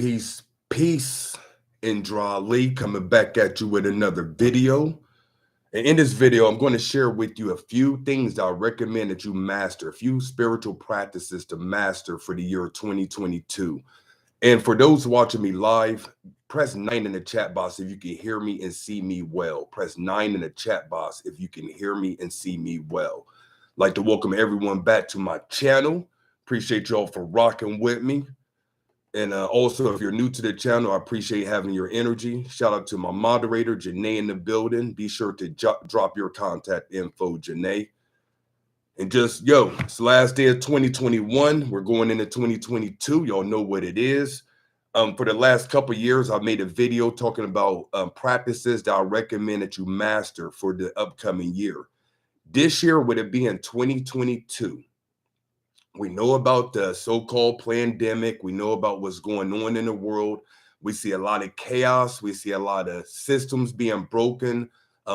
Peace, peace, Indra Lee coming back at you with another video. And in this video, I'm going to share with you a few things that I recommend that you master, a few spiritual practices to master for the year 2022. And for those watching me live, press 9 in the chat box if you can hear me and see me well. Press 9 in the chat box if you can hear me and see me well. I'd like to welcome everyone back to my channel. Appreciate y'all for rocking with me. And also, if you're new to the channel, I appreciate having your energy. Shout out to my moderator, Janae, in the building. Be sure to drop your contact info, Janae. And just, it's the last day of 2021. We're going into 2022. Y'all know what it is. For the last couple of years, I've made a video talking about practices that I recommend that you master for the upcoming year. This year, with it being 2022, we know about the so-called pandemic. We know about what's going on in the world. We see a lot of chaos. We see a lot of systems being broken.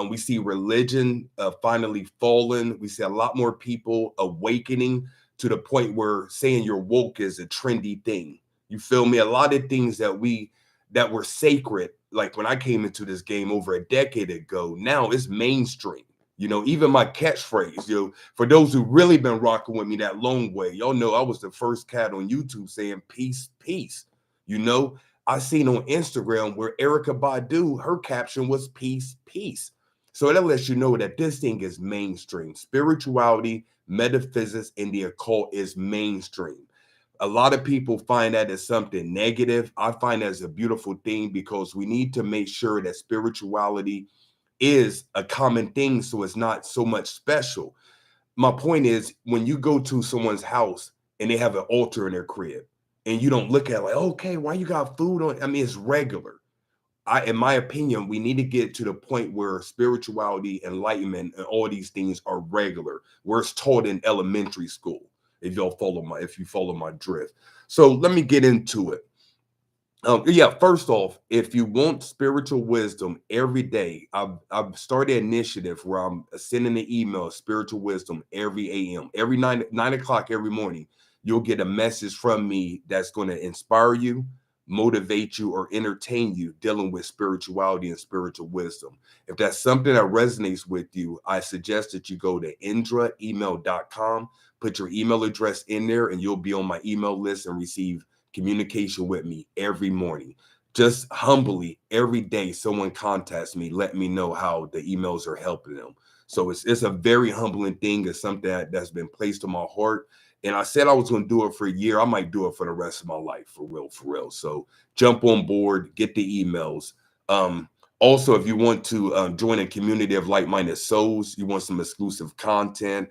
We see religion finally falling. We see a lot more people awakening to the point where saying you're woke is a trendy thing. You feel me? A lot of things that were sacred, like when I came into this game over a decade ago, now it's mainstream. Even my catchphrase, for those who really been rocking with me that long way, y'all know I was the first cat on YouTube saying peace, peace. I seen on Instagram where Erykah Badu, her caption was peace, peace. So that lets you know that this thing is mainstream. Spirituality, metaphysics, and the occult is mainstream. A lot of people find that as something negative. I find that as a beautiful thing because we need to make sure that spirituality is a common thing, so it's not so much special. My point is, when you go to someone's house and they have an altar in their crib and you don't look at it like, okay, why you got food on? I mean, it's regular. In my opinion, we need to get to the point where spirituality, enlightenment, and all these things are regular, where it's taught in elementary school. If you follow my drift. So let me get into it. First off, if you want spiritual wisdom every day, I've started an initiative where I'm sending an email, spiritual wisdom, every AM, every 9 o'clock every morning. You'll get a message from me that's going to inspire you, motivate you, or entertain you dealing with spirituality and spiritual wisdom. If that's something that resonates with you, I suggest that you go to indraemail.com, put your email address in there, and you'll be on my email list and receive communication with me every morning. Just humbly, every day, someone contacts me, let me know how the emails are helping them. So it's a very humbling thing. It's something that's been placed on my heart. And I said I was going to do it for a year. I might do it for the rest of my life, for real. So jump on board, get the emails. Also, if you want to join a community of like-minded souls, you want some exclusive content,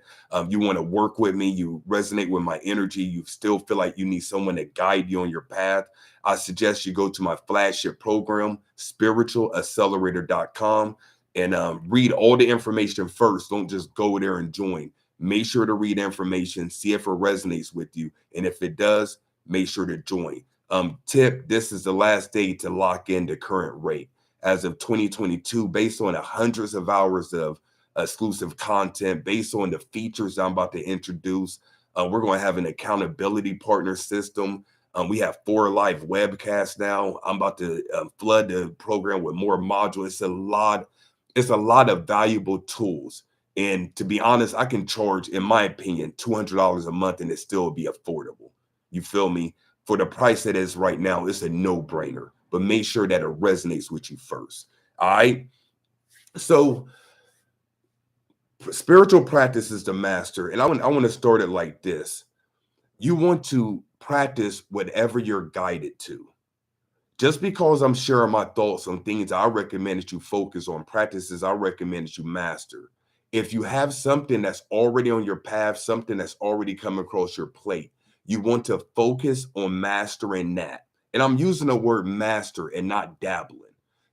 you want to work with me, you resonate with my energy, you still feel like you need someone to guide you on your path, I suggest you go to my flagship program, spiritualaccelerator.com, and read all the information first. Don't just go there and join. Make sure to read information, see if it resonates with you. And if it does, make sure to join. Tip, this is the last day to lock in the current rate. As of 2022, based on hundreds of hours of exclusive content, based on the features I'm about to introduce, we're going to have an accountability partner system. We have 4 live webcasts now. I'm about to flood the program with more modules. It's a lot of valuable tools. And to be honest, I can charge, in my opinion, $200 a month and it still be affordable. You feel me? For the price that is right now, it's a no-brainer. But make sure that it resonates with you first. All right. So spiritual practices to master. And I want to start it like this. You want to practice whatever you're guided to. Just because I'm sharing my thoughts on things I recommend that you focus on, practices I recommend that you master. If you have something that's already on your path, something that's already come across your plate, you want to focus on mastering that. And I'm using the word master and not dabbling.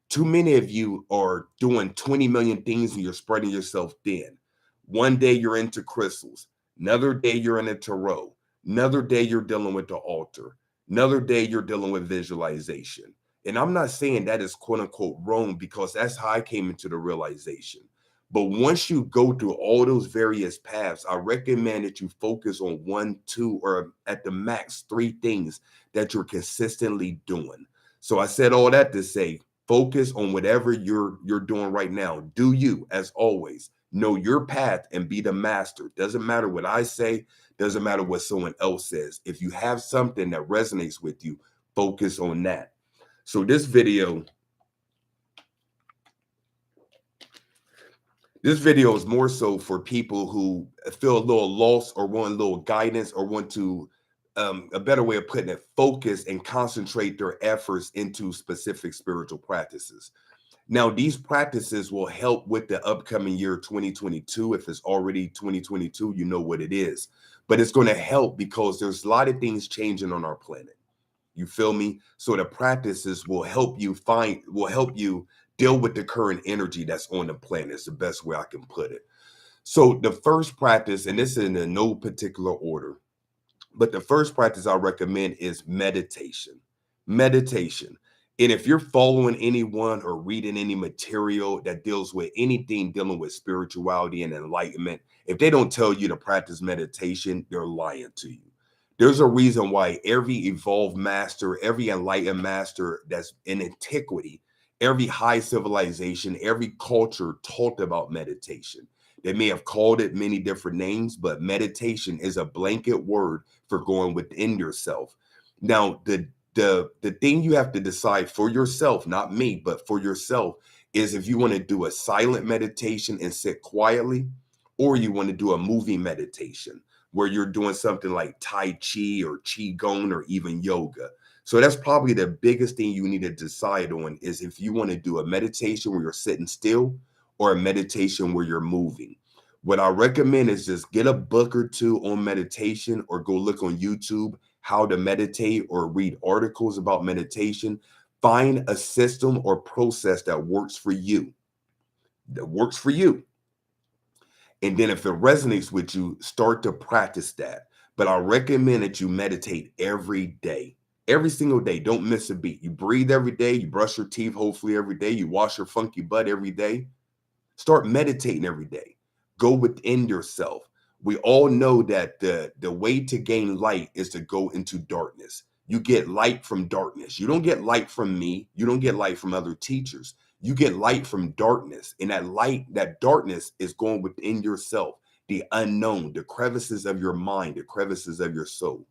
Too many of you are doing 20 million things and you're spreading yourself thin. One day you're into crystals. Another day you're in a tarot. Another day you're dealing with the altar. Another day you're dealing with visualization. And I'm not saying that is quote unquote wrong, because that's how I came into the realization. But once you go through all those various paths, I recommend that you focus on one, two, or at the max three things that you're consistently doing. So I said all that to say, focus on whatever you're doing right now. Do you, as always, know your path and be the master. Doesn't matter what I say, doesn't matter what someone else says. If you have something that resonates with you, focus on that. So this video is more so for people who feel a little lost or want a little guidance or want to, a better way of putting it, focus and concentrate their efforts into specific spiritual practices. Now, these practices will help with the upcoming year 2022. If it's already 2022, you know what it is. But it's going to help because there's a lot of things changing on our planet. You feel me? So the practices will help you deal with the current energy that's on the planet. It's the best way I can put it. So the first practice, and this is in no particular order, but the first practice I recommend is meditation. Meditation. And if you're following anyone or reading any material that deals with anything dealing with spirituality and enlightenment, if they don't tell you to practice meditation, they're lying to you. There's a reason why every evolved master, every enlightened master that's in antiquity, every high civilization, every culture talked about meditation. They may have called it many different names, but meditation is a blanket word for going within yourself. Now, the thing you have to decide for yourself, not me, but for yourself, is if you want to do a silent meditation and sit quietly, or you want to do a moving meditation where you're doing something like Tai Chi or Qigong or even yoga. So that's probably the biggest thing you need to decide on, is if you want to do a meditation where you're sitting still or a meditation where you're moving. What I recommend is just get a book or two on meditation, or go look on YouTube how to meditate, or read articles about meditation. Find a system or process that works for you. That works for you. And then if it resonates with you, start to practice that. But I recommend that you meditate every day, every single day. Don't miss a beat. You breathe every day. You brush your teeth, hopefully every day. You wash your funky butt every day. Start meditating every day. Go within yourself. We all know that the way to gain light is to go into darkness. You get light from darkness. You don't get light from me. You don't get light from other teachers. You get light from darkness. And that light, that darkness is going within yourself, the unknown, the crevices of your mind, the crevices of your soul.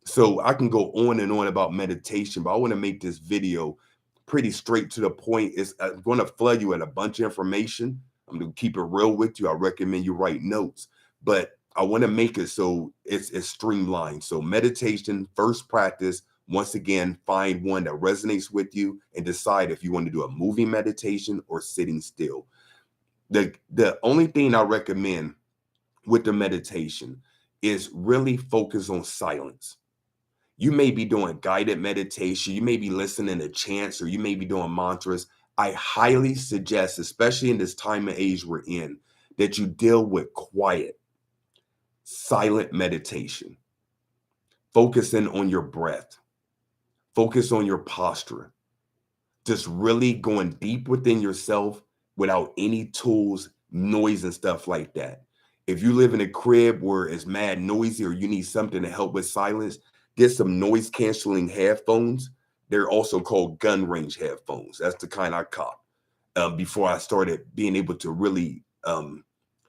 So I can go on and on about meditation, but I want to make this video pretty straight to the point. I'm going to flood you with a bunch of information. I'm going to keep it real with you. I recommend you write notes, but I want to make it so it's streamlined. So meditation, first practice. Once again, find one that resonates with you and decide if you want to do a moving meditation or sitting still. The only thing I recommend with the meditation is really focus on silence. You may be doing guided meditation, you may be listening to chants, or you may be doing mantras. I highly suggest, especially in this time and age we're in, that you deal with quiet, silent meditation. Focusing on your breath. Focus on your posture. Just really going deep within yourself without any tools, noise, and stuff like that. If you live in a crib where it's mad noisy, or you need something to help with silence, get some noise canceling headphones. They're also called gun range headphones. That's the kind I caught before I started being able to really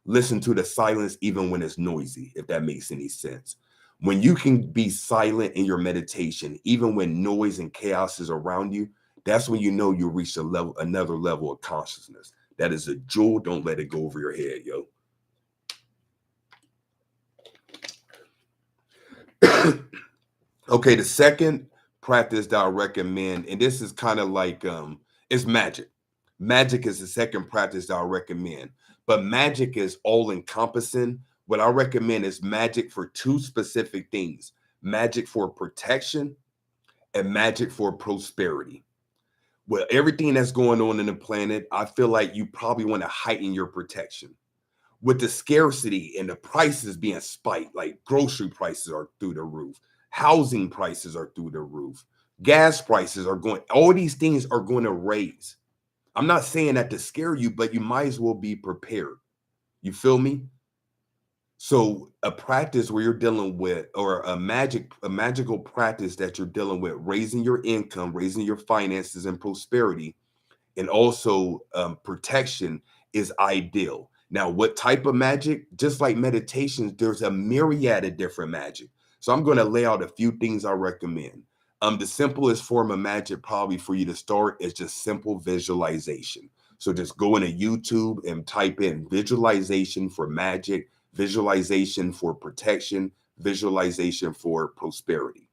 listen to the silence, even when it's noisy, if that makes any sense. When you can be silent in your meditation, even when noise and chaos is around you, that's when you know you reach another level of consciousness. That is a jewel. Don't let it go over your head, yo. Okay, the second practice that I recommend, and this is kind of like it's magic. Magic is the second practice that I recommend, but magic is all encompassing. What I recommend is magic for two specific things: magic for protection and magic for prosperity. Well, everything that's going on in the planet, I feel like you probably want to heighten your protection. With the scarcity and the prices being spiked, like grocery prices are through the roof, housing prices are through the roof, gas prices are going, all these things are going to raise. I'm not saying that to scare you, but you might as well be prepared. You feel me? So a practice where you're dealing with, or a magical practice that you're dealing with, raising your income, raising your finances and prosperity, and also protection is ideal. Now, what type of magic? Just like meditations, there's a myriad of different magic. So I'm going to lay out a few things I recommend. The simplest form of magic probably for you to start is just simple visualization. So just go into YouTube and type in visualization for magic, visualization for protection, visualization for prosperity.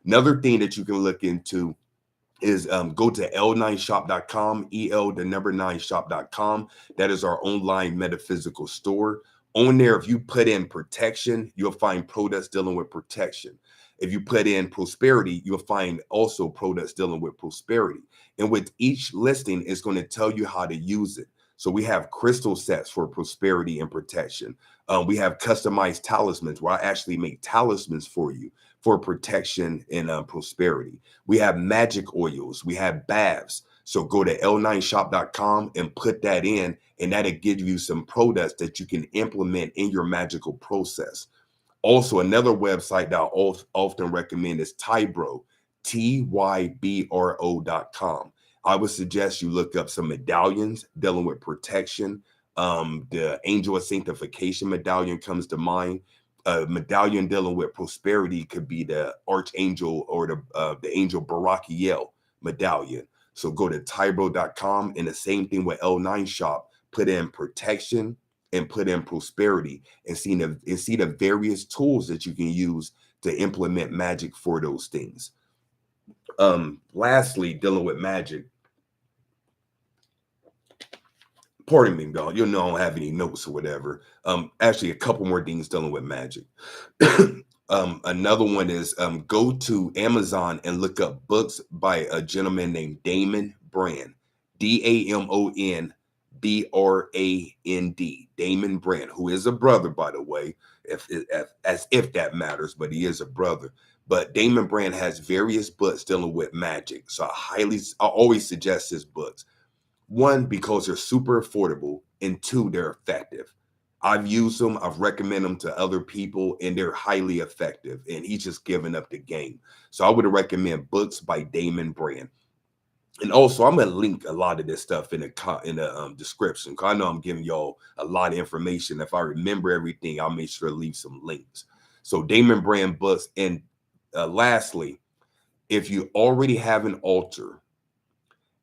Another thing that you can look into is go to l9shop.com, the number 9shop.com. That is our online metaphysical store. On there, if you put in protection, you'll find products dealing with protection. If you put in prosperity, you'll find also products dealing with prosperity. And with each listing, it's going to tell you how to use it. So we have crystal sets for prosperity and protection. We have customized talismans where I actually make talismans for you for protection and prosperity. We have magic oils. We have baths. So go to l9shop.com and put that in, and that'll give you some products that you can implement in your magical process. Also, another website that I often recommend is Tybro, tybro.com. I would suggest you look up some medallions dealing with protection. The Angel of Sanctification medallion comes to mind. A medallion dealing with prosperity could be the Archangel or the Angel Barakiel medallion. So go to tybro.com, and the same thing with L9 Shop. Put in protection and put in prosperity, and see the various tools that you can use to implement magic for those things. Lastly, dealing with magic. Pardon me, y'all. You'll know I don't have any notes or whatever. Actually, a couple more things dealing with magic. Another one is go to Amazon and look up books by a gentleman named Damon Brand, DAMON BRAND, Damon Brand, who is a brother, by the way, as if that matters, but he is a brother. But Damon Brand has various books dealing with magic, so I always suggest his books. One, because they're super affordable, and two, they're effective. I've used them, I've recommended them to other people, and they're highly effective, and he's just giving up the game. So I would recommend books by Damon Brand. And also, I'm gonna link a lot of this stuff in the description, because I know I'm giving y'all a lot of information. If I remember everything, I'll make sure to leave some links. So Damon Brand books. And lastly, if you already have an altar,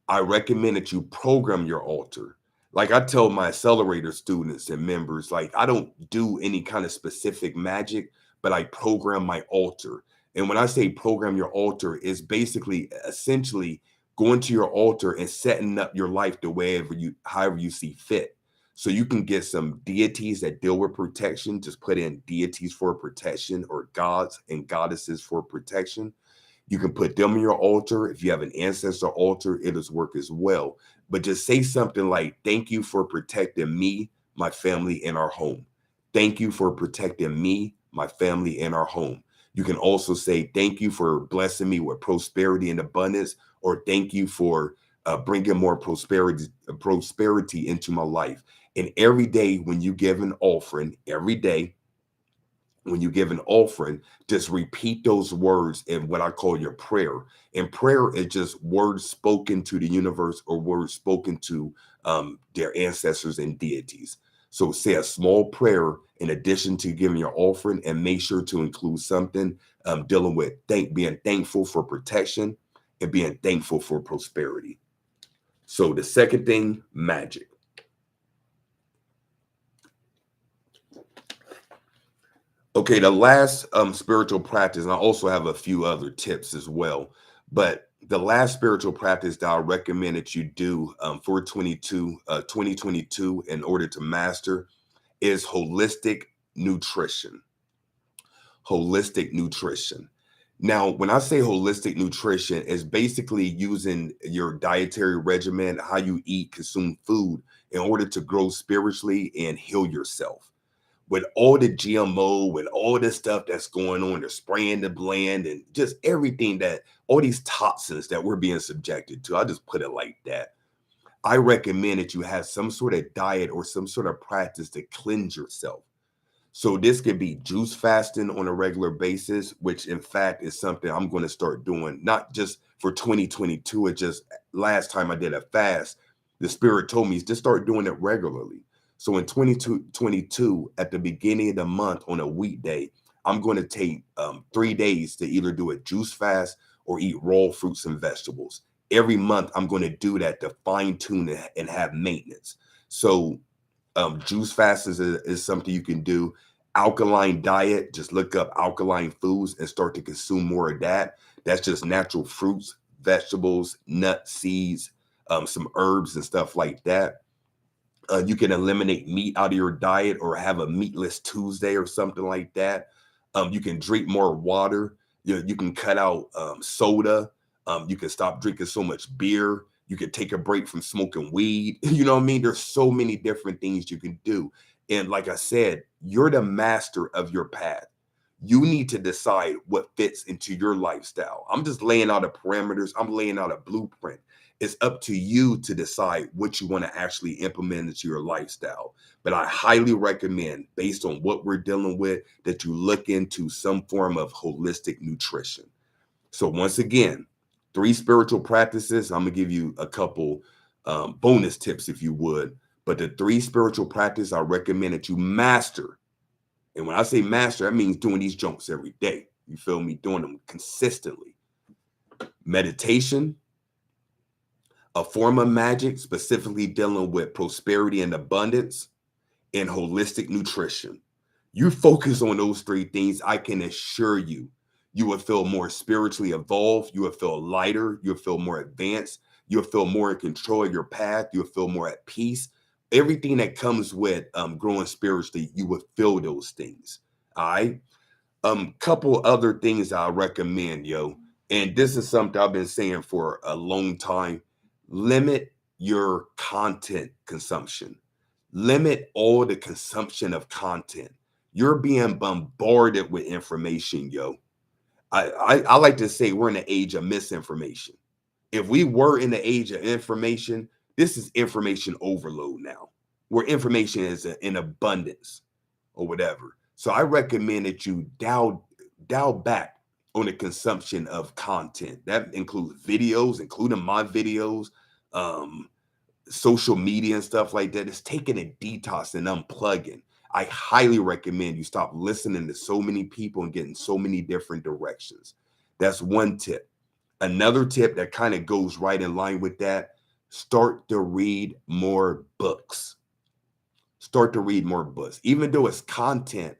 I recommend that you program your altar. Like I tell my accelerator students and members, like I don't do any kind of specific magic, but I program my altar. And when I say program your altar, it's basically essentially going to your altar and setting up your life the way however you see fit. So you can get some deities that deal with protection. Just put in deities for protection, or gods and goddesses for protection. You can put them on your altar. If you have an ancestor altar, it does work as well. But just say something like, thank you for protecting me, my family, and our home. Thank you for protecting me, my family, and our home. You can also say, thank you for blessing me with prosperity and abundance, or thank you for bringing more prosperity into my life. And every day when you give an offering, just repeat those words in what I call your prayer. And prayer is just words spoken to the universe, or words spoken to their ancestors and deities. So say a small prayer in addition to giving your offering, and make sure to include something dealing with being thankful for protection and being thankful for prosperity. So the second thing, magic. Okay, the last spiritual practice, and I also have a few other tips as well, but the last spiritual practice that I recommend that you do for 2022 in order to master is holistic nutrition. Holistic nutrition. Now, when I say holistic nutrition, it's basically using your dietary regimen, how you eat, consume food, in order to grow spiritually and heal yourself. With all the GMO, with all this stuff that's going on, they're spraying the blend and just everything all these toxins that we're being subjected to. I'll just put it like that. I recommend that you have some sort of diet or some sort of practice to cleanse yourself. So this could be juice fasting on a regular basis, which in fact is something I'm going to start doing, not just for 2022. It just last time I did a fast, the spirit told me to start doing it regularly. So in 2022, at the beginning of the month on a weekday, I'm going to take 3 days to either do a juice fast or eat raw fruits and vegetables. Every month, I'm going to do that to fine tune and have maintenance. So juice fast is something you can do. Alkaline diet, just look up alkaline foods and start to consume more of that. That's just natural fruits, vegetables, nuts, seeds, some herbs and stuff like that. You can eliminate meat out of your diet or have a meatless Tuesday or something like that. You can drink more water. You can cut out soda. You can stop drinking so much beer. You can take a break from smoking weed. You know what I mean? There's so many different things you can do. And like I said, you're the master of your path. You need to decide what fits into your lifestyle. I'm just laying out the parameters. I'm laying out a blueprint. It's up to you to decide what you want to actually implement into your lifestyle. But I highly recommend, based on what we're dealing with, that you look into some form of holistic nutrition. So once again, 3 spiritual practices. I'm going to give you a couple bonus tips if you would. But the 3 spiritual practices I recommend that you master. And when I say master, that means doing these jumps every day. You feel me? Doing them consistently. Meditation, a form of magic, specifically dealing with prosperity and abundance, and holistic nutrition. You focus on those 3 things, I can assure you, you will feel more spiritually evolved. You will feel lighter. You'll feel more advanced. You'll feel more in control of your path. You'll feel more at peace. Everything that comes with growing spiritually, you will feel those things. All right. Couple other things I recommend, yo. And this is something I've been saying for a long time. Limit your content consumption. Limit all the consumption of content. You're being bombarded with information, yo. I like to say we're in the age of misinformation. If we were in the age of information, this is information overload now, where information is in abundance or whatever. So I recommend that you dial back on the consumption of content. That includes videos, including my videos, um, social media and stuff like that. It's taking a detox and unplugging. I highly recommend you stop listening to so many people and getting so many different directions. That's one tip. Another tip that kind of goes right in line with that, start to read more books. Start to read more books. Even though it's content,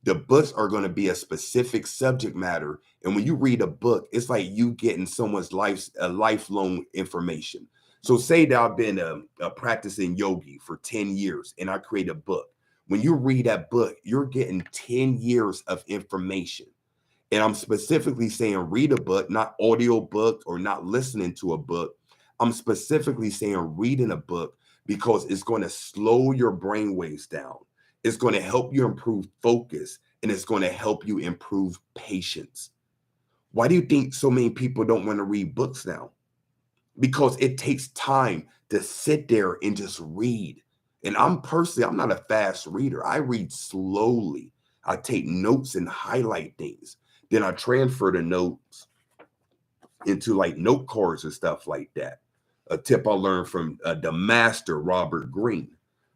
the books are going to be a specific subject matter. And when you read a book, it's like you getting someone's lifelong information. So say that I've been practicing yogi for 10 years and I create a book. When you read that book, you're getting 10 years of information. And I'm specifically saying read a book, not audio book or not listening to a book. I'm specifically saying reading a book because it's going to slow your brain waves down. It's going to help you improve focus and it's going to help you improve patience. Why do you think so many people don't want to read books now? Because it takes time to sit there and just read. And I'm not a fast reader. I read slowly. I take notes and highlight things. Then I transfer the notes into like note cards and stuff like that. A tip I learned from the master, Robert Greene,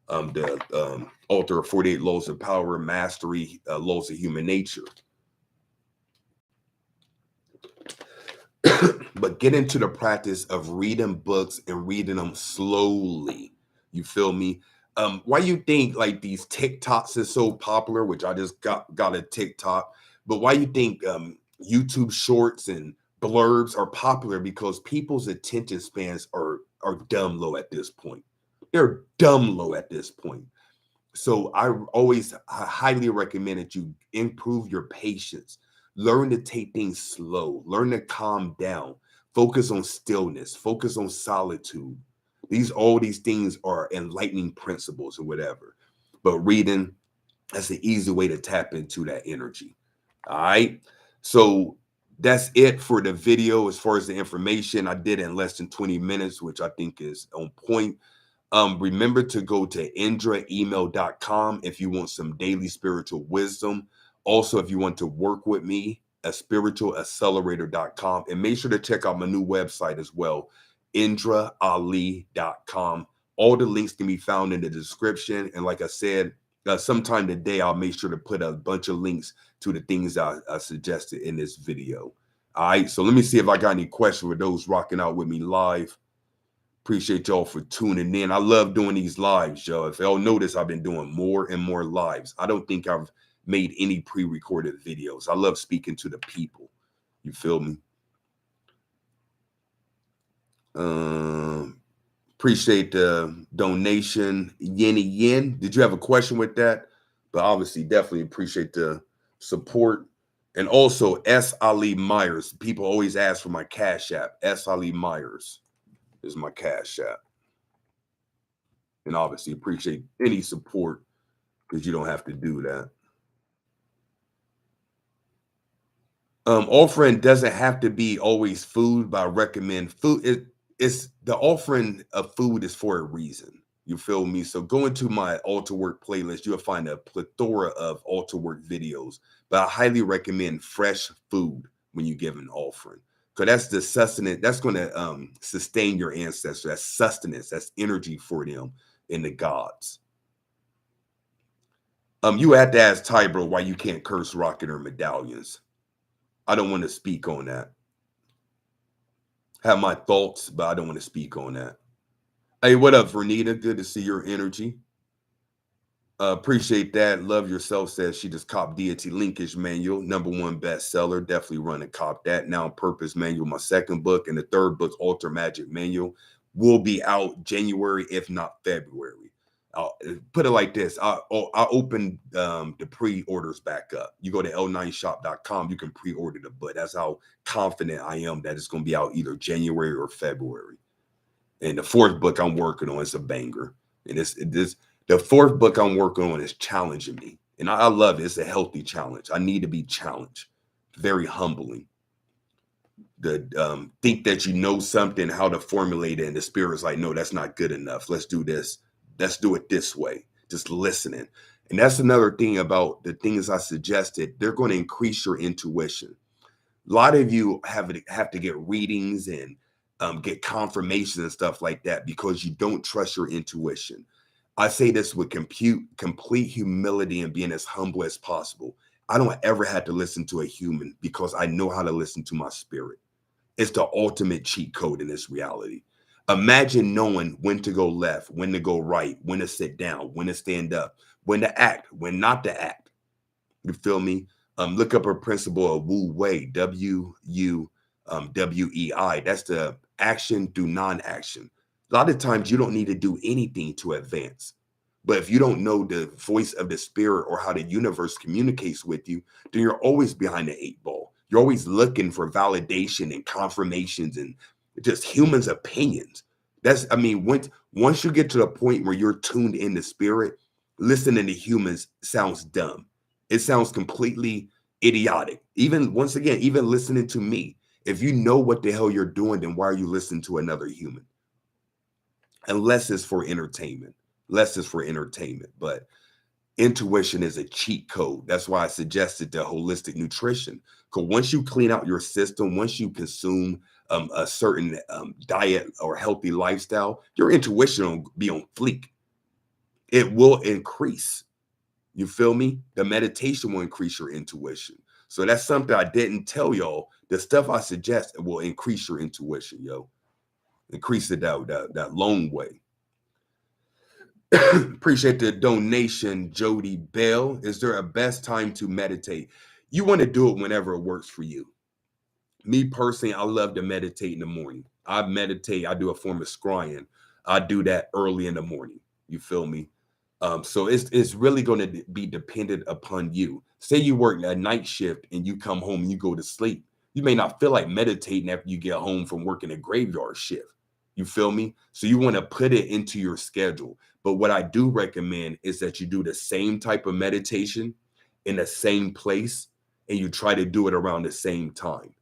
the author of 48 Laws of Power, Mastery, Laws of Human Nature. But get into the practice of reading books and reading them slowly. You feel me? Why you think like these TikToks is so popular, which I just got a TikTok, but why you think YouTube shorts and blurbs are popular? Because people's attention spans are dumb low at this point. They're dumb low at this point. So I highly recommend that you improve your patience. Learn to take things slow. Learn to calm down. Focus on stillness. Focus on solitude. All these things are enlightening principles or whatever. But reading, that's an easy way to tap into that energy. All right. So That's it for the video. As far as the information, I did it in less than 20 minutes, which I think is on point. Remember to go to indraemail.com if you want some daily spiritual wisdom. Also, if you want to work with me, a spiritualaccelerator.com, and make sure to check out my new website as well, indraali.com. All the links can be found in the description. And like I said, sometime today, I'll make sure to put a bunch of links to the things I suggested in this video. All right, so let me see if I got any questions for those rocking out with me live. Appreciate y'all for tuning in. I love doing these lives, y'all. If y'all notice, I've been doing more and more lives. I don't think I've made any pre-recorded videos. I love speaking to the people. You feel me? Appreciate the donation, Yenny Yen. Did you have a question with that? But obviously, definitely appreciate the support. And also, S. Ali Myers. People always ask for my Cash App. S. Ali Myers is my Cash App. And obviously appreciate any support because you don't have to do that. Offering doesn't have to be always food, but I recommend food. It's the offering of food is for a reason. You feel me? So go into my altar work playlist. You'll find a plethora of altar work videos, but I highly recommend fresh food when you give an offering. Because that's the sustenance, that's going to sustain your ancestor. That's sustenance, that's energy for them and the gods. You have to ask Tybro why you can't curse rocket or medallions. I don't want to speak on that. Have my thoughts, but I don't want to speak on that. Hey, what up, Vernita? Good to see your energy. Appreciate that. Love Yourself says she just copped Deity Linkage Manual, #1 bestseller. Definitely run and cop that. Now Purpose Manual, my second book, and the third book, Alter Magic Manual, will be out January, if not February. I'll put it like this. I opened the pre-orders back up. You go to l9shop.com, you can pre-order the book. That's how confident I am that it's going to be out either January or February. And the fourth book I'm working on is a banger. And the fourth book I'm working on is challenging me. And I love it. It's a healthy challenge. I need to be challenged. Very humbling. Think that you know something, how to formulate it, and the spirit's like, no, that's not good enough. Let's do this. Let's do it this way. Just listening. And that's another thing about the things I suggested. They're going to increase your intuition. A lot of you have to get readings and get confirmation and stuff like that because you don't trust your intuition. I say this with complete humility and being as humble as possible. I don't ever have to listen to a human because I know how to listen to my spirit. It's the ultimate cheat code in this reality. Imagine knowing when to go left, when to go right, when to sit down, when to stand up, when to act, when not to act. You feel me? Look up a principle of Wu Wei, WUWEI. That's the action through non-action. A lot of times you don't need to do anything to advance. But if you don't know the voice of the spirit or how the universe communicates with you, then you're always behind the 8 ball. You're always looking for validation and confirmations and just humans' opinions. Once you get to the point where you're tuned in to spirit, listening to humans sounds dumb. It sounds completely idiotic. Even listening to me. If you know what the hell you're doing, then why are you listening to another human? Unless it's for entertainment. But intuition is a cheat code. That's why I suggested the holistic nutrition. Because once you clean out your system, once you consume a certain diet or healthy lifestyle, your intuition will be on fleek. It will increase. You feel me? The meditation will increase your intuition. So that's something I didn't tell y'all. The stuff I suggest will increase your intuition, yo. Increase it that long way. Appreciate the donation, Jody Bell. Is there a best time to meditate? You want to do it whenever it works for you. Me personally, I love to meditate in the morning. I meditate. I do a form of scrying. I do that early in the morning. You feel me? So it's really going to be dependent upon you. Say you work a night shift and you come home and you go to sleep. You may not feel like meditating after you get home from working a graveyard shift. You feel me? So you want to put it into your schedule. But what I do recommend is that you do the same type of meditation in the same place and you try to do it around the same time.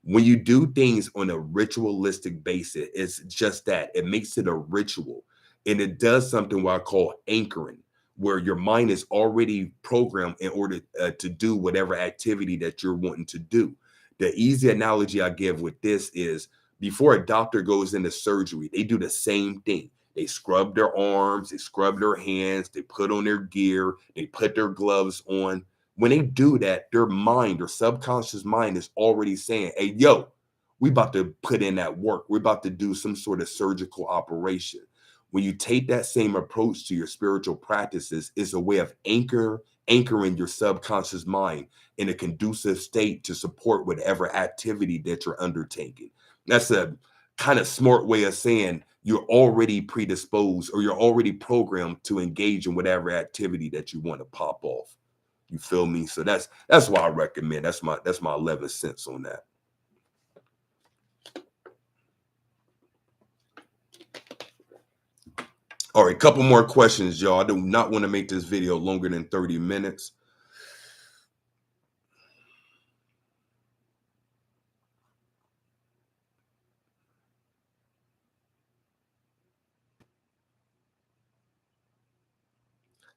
When you do things on a ritualistic basis, it's just that it makes it a ritual, and it does something what I call anchoring, where your mind is already programmed in order to do whatever activity that you're wanting to do. The easy analogy I give with this is before a doctor goes into surgery, they do the same thing. They scrub their arms, they scrub their hands, they put on their gear, they put their gloves on. When they do that, their mind, their subconscious mind is already saying, hey, yo, we about to put in that work. We're about to do some sort of surgical operation. When you take that same approach to your spiritual practices, it's a way of anchoring your subconscious mind in a conducive state to support whatever activity that you're undertaking. That's a kind of smart way of saying you're already predisposed or you're already programmed to engage in whatever activity that you want to pop off. You feel me? So that's why I recommend. That's my 11 cents on that. All right, couple more questions, y'all. I do not want to make this video longer than 30 minutes.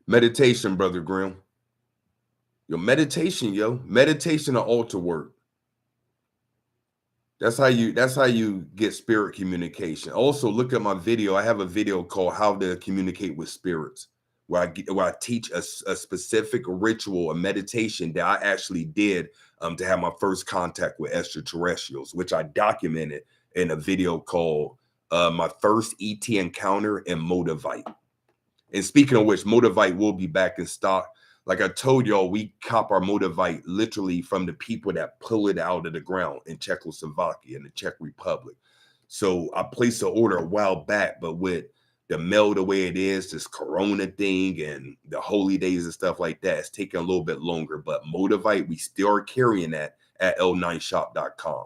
Meditation, Brother Grimm. Meditation or altar work. That's how you get spirit communication. Also, look at my video. I have a video called How to Communicate with Spirits, where I teach a specific ritual, a meditation that I actually did to have my first contact with extraterrestrials, which I documented in a video called My First ET Encounter and Motivite. And speaking of which, Motivite will be back in stock. Like I told y'all, we cop our Motivite literally from the people that pull it out of the ground in Czechoslovakia and the Czech Republic. So I placed an order a while back, but with the mail the way it is, this Corona thing and the holy days and stuff like that, it's taking a little bit longer. But Motivite, we still are carrying that at l9shop.com.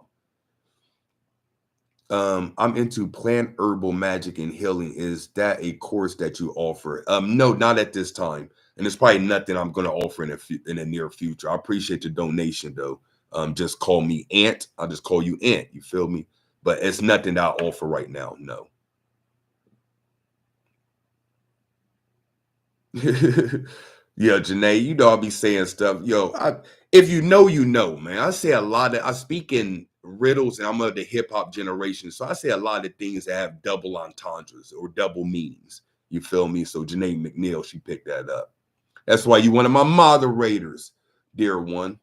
I'm into plant herbal magic and healing. Is that a course that you offer? No, not at this time. And it's probably nothing I'm going to offer in the near future. I appreciate the donation though. Just call me Ant. I'll just call you Ant. You feel me? But it's nothing that I offer right now. No. Yeah, Janae, you know I'll be saying stuff. Yo, if you know, you know, man. I speak in riddles and I'm of the hip hop generation. So I say a lot of things that have double entendres or double meanings. You feel me? So Janae McNeil, she picked that up. That's why you one of my moderators, dear one.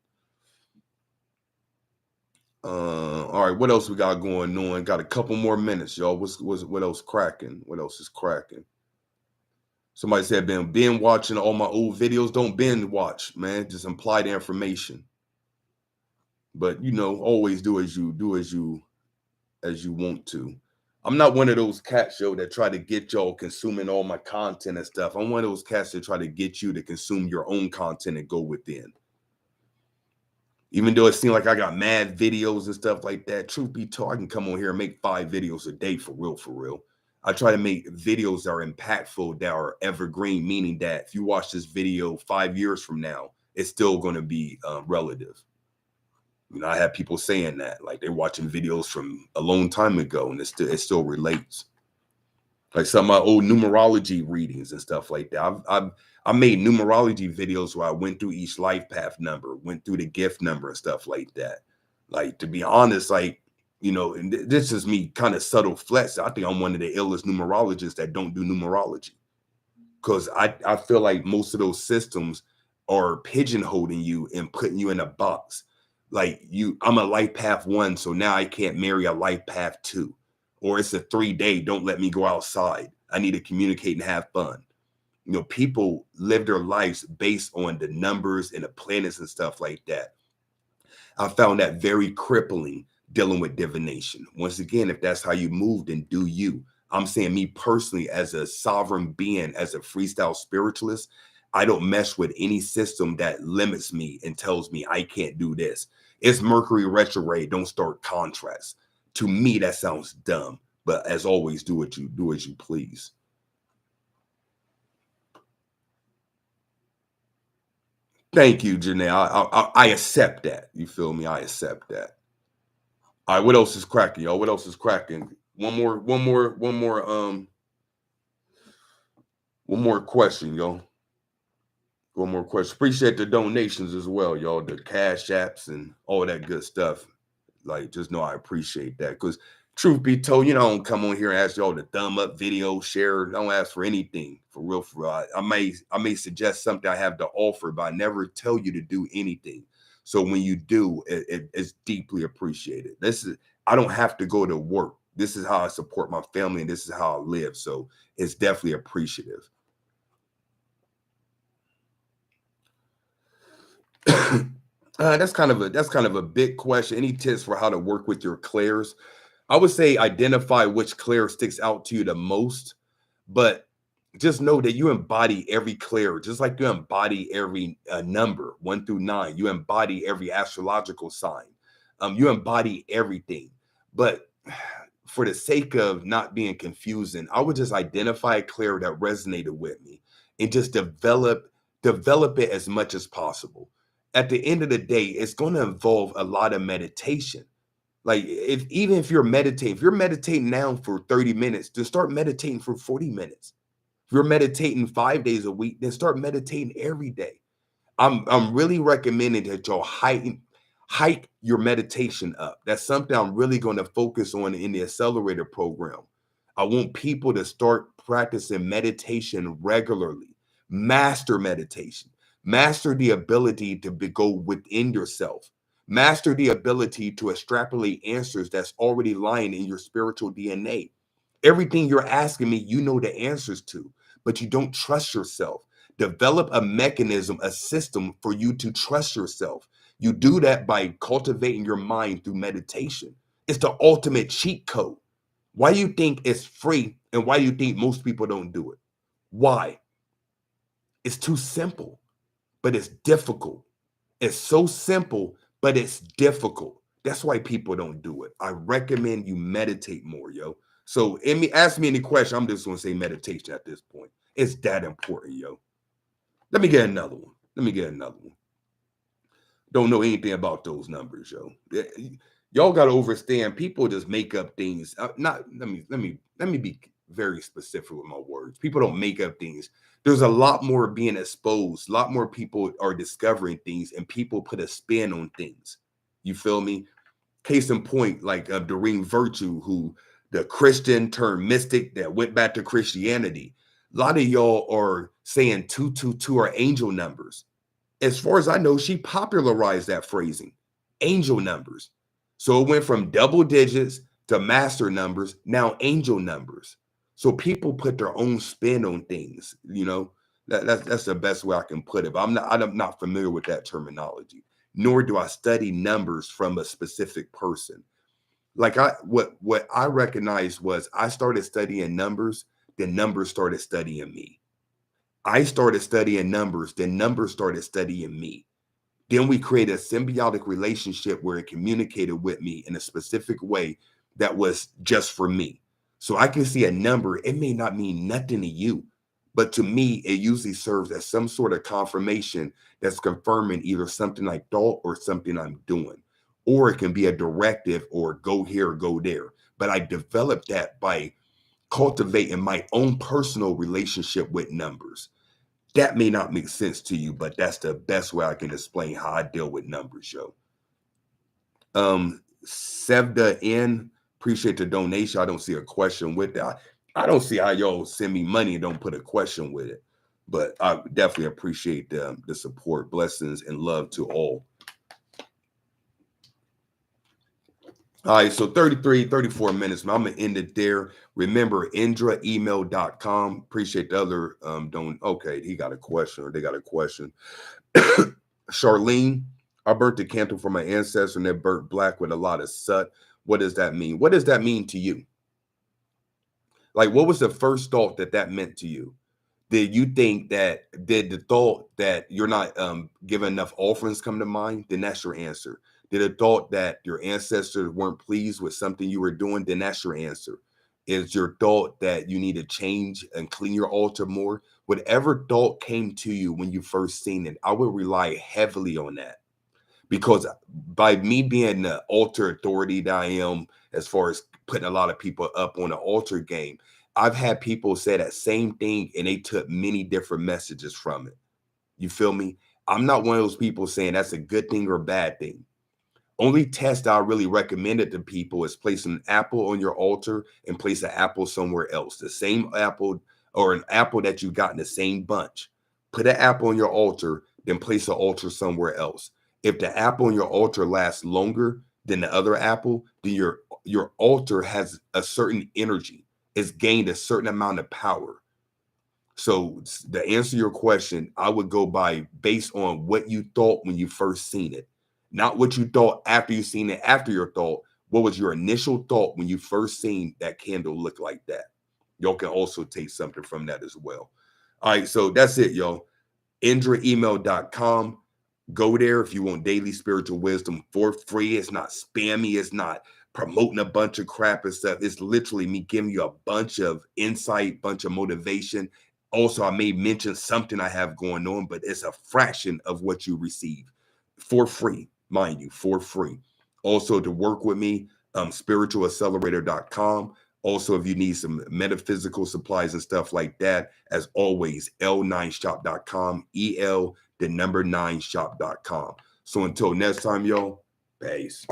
All right, what else we got going on? Got a couple more minutes, y'all. What else cracking? What else is cracking? Somebody said, been watching all my old videos. Don't binge watch, man. Just imply the information. But you know, always do as you want to. I'm not one of those cats, yo, that try to get y'all consuming all my content and stuff. I'm one of those cats that try to get you to consume your own content and go within. Even though it seems like I got mad videos and stuff like that, truth be told, I can come on here and make 5 videos a day for real, for real. I try to make videos that are impactful, that are evergreen, meaning that if you watch this video 5 years from now, it's still going to be relative. You know, I have people saying that, like they're watching videos from a long time ago, and it still relates. Like some of my old numerology readings and stuff like that. I made numerology videos where I went through each life path number, went through the gift number and stuff like that. Like, to be honest, like, you know, and this is me kind of subtle flex. I think I'm one of the illest numerologists that don't do numerology, because I feel like most of those systems are pigeonholing you and putting you in a box. Like, I'm a life path 1, so now I can't marry a life path 2. Or it's a 3-day, don't let me go outside. I need to communicate and have fun. You know, people live their lives based on the numbers and the planets and stuff like that. I found that very crippling dealing with divination. Once again, if that's how you move, then do you. I'm saying, me personally, as a sovereign being, as a freestyle spiritualist, I don't mess with any system that limits me and tells me I can't do this. It's Mercury retrograde, don't start contracts. To me, that sounds dumb. But as always, do as you please. Thank you, Janae. I accept that. You feel me? I accept that. All right, what else is cracking, y'all? What else is cracking? One more question, y'all. One more question. Appreciate the donations as well, y'all. The cash apps and all that good stuff. Like, just know I appreciate that. Because truth be told, I don't come on here and ask y'all to thumb up video, share. I don't ask for anything. For real, for real. I may suggest something I have to offer, but I never tell you to do anything. So when you do, it's deeply appreciated. I don't have to go to work. This is how I support my family, and this is how I live. So it's definitely appreciative. That's kind of a big question. Any tips for how to work with your clairs? I would say identify which clair sticks out to you the most, but just know that you embody every clair, just like you embody every number 1 through 9. You embody every astrological sign. You embody everything. But for the sake of not being confusing, I would just identify a clair that resonated with me and just develop it as much as possible. At the end of the day, it's going to involve a lot of meditation. Like if you're meditating now for 30 minutes, then start meditating for 40 minutes. If you're meditating 5 days a week, then start meditating every day. I'm really recommending that y'all hike your meditation up. That's something I'm really going to focus on in the accelerator program. I want people to start practicing meditation regularly. Master meditation. Master the ability to go within yourself. Master the ability to extrapolate answers that's already lying in your spiritual DNA. Everything you're asking me, you know the answers to, but you don't trust yourself. Develop a mechanism, a system for you to trust yourself. You do that by cultivating your mind through meditation. It's the ultimate cheat code. Why do you think it's free and why do you think most people don't do it? Why? It's too simple, but it's difficult. It's so simple, but it's difficult. That's why people don't do it. I recommend you meditate more, yo. So ask me any question. I'm just going to say meditation at this point. It's that important, yo. Let me get another one. Don't know anything about those numbers, yo. Y'all got to understand. People just make up things. Let me be very specific with my words. People don't make up things. There's a lot more being exposed. A lot more people are discovering things, and people put a spin on things. You feel me? Case in point, like Doreen Virtue, who the Christian turned mystic that went back to Christianity. A lot of y'all are saying 222 are angel numbers. As far as I know, she popularized that phrasing, angel numbers. So it went from double digits to master numbers, now angel numbers. So people put their own spin on things, that's the best way I can put it. But I'm not familiar with that terminology, nor do I study numbers from a specific person. Like what I recognized was I started studying numbers, then numbers started studying me. I started studying numbers, then numbers started studying me. Then we created a symbiotic relationship where it communicated with me in a specific way that was just for me. So I can see a number, it may not mean nothing to you, but to me, it usually serves as some sort of confirmation that's confirming either something I thought or something I'm doing. Or it can be a directive or go here, go there. But I developed that by cultivating my own personal relationship with numbers. That may not make sense to you, but that's the best way I can explain how I deal with numbers, yo. Sevda N, appreciate the donation. I don't see a question with that. I don't see how y'all send me money and don't put a question with it, but I definitely appreciate the support. Blessings and love to all. All right, so 34 minutes. I'm going to end it there. Remember, indraemail.com. Appreciate the other okay, he got a question or they got a question. Charlene, I burnt the candle for my ancestor and it burnt black with a lot of soot. What does that mean? What does that mean to you? Like, what was the first thought that meant to you? Did the thought that you're not giving enough offerings come to mind? Then that's your answer. Did the thought that your ancestors weren't pleased with something you were doing? Then that's your answer. Is your thought that you need to change and clean your altar more? Whatever thought came to you when you first seen it, I would rely heavily on that. because by me being the altar authority that I am, as far as putting a lot of people up on the altar game, I've had people say that same thing and they took many different messages from it. You feel me? I'm not one of those people saying that's a good thing or a bad thing. Only test I really recommended to people is place an apple on your altar and place an apple somewhere else. The same apple or an apple that you got in the same bunch. Put an apple on your altar, then place an altar somewhere else. If the apple on your altar lasts longer than the other apple, then your altar has a certain energy. It's gained a certain amount of power. So to answer your question, I would go by based on what you thought when you first seen it, not what you thought after you seen it. After your thought, what was your initial thought when you first seen that candle look like that? Y'all can also take something from that as well. All right, so that's it, y'all. IndraEmail.com. Go there if you want daily spiritual wisdom for free. It's not spammy. It's not promoting a bunch of crap and stuff. It's literally me giving you a bunch of insight, bunch of motivation. Also, I may mention something I have going on, but it's a fraction of what you receive for free, mind you, for free. Also, to work with me, spiritualaccelerator.com. Also, if you need some metaphysical supplies and stuff like that, as always, l9shop.com, the number 9shop.com. So until next time, y'all, peace.